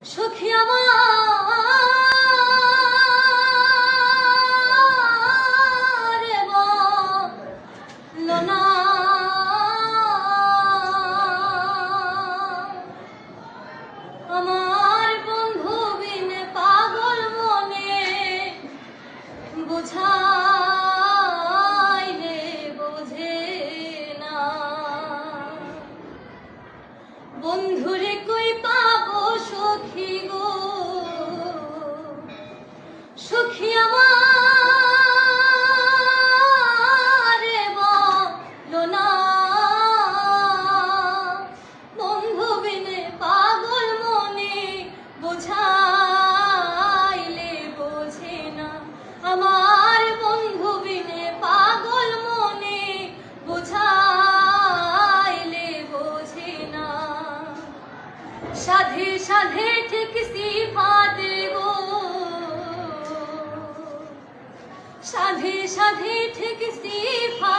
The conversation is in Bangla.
সখী আমার বলো না আমার বন্ধু বিনে পাগল মনে বুঝাইলে বোঝে না বন্ধুরে কই পাবো সখী গো সখী আমার বলো না বন্ধু বিনে পাগল মনে বোঝাইলে বোঝে না আমার বন্ধু বিনে পাগল মনে বোঝাইলে বোঝে না সাধে সাধে ঠিক সিফাত গো সাধে সাধে ঠিক সিফাত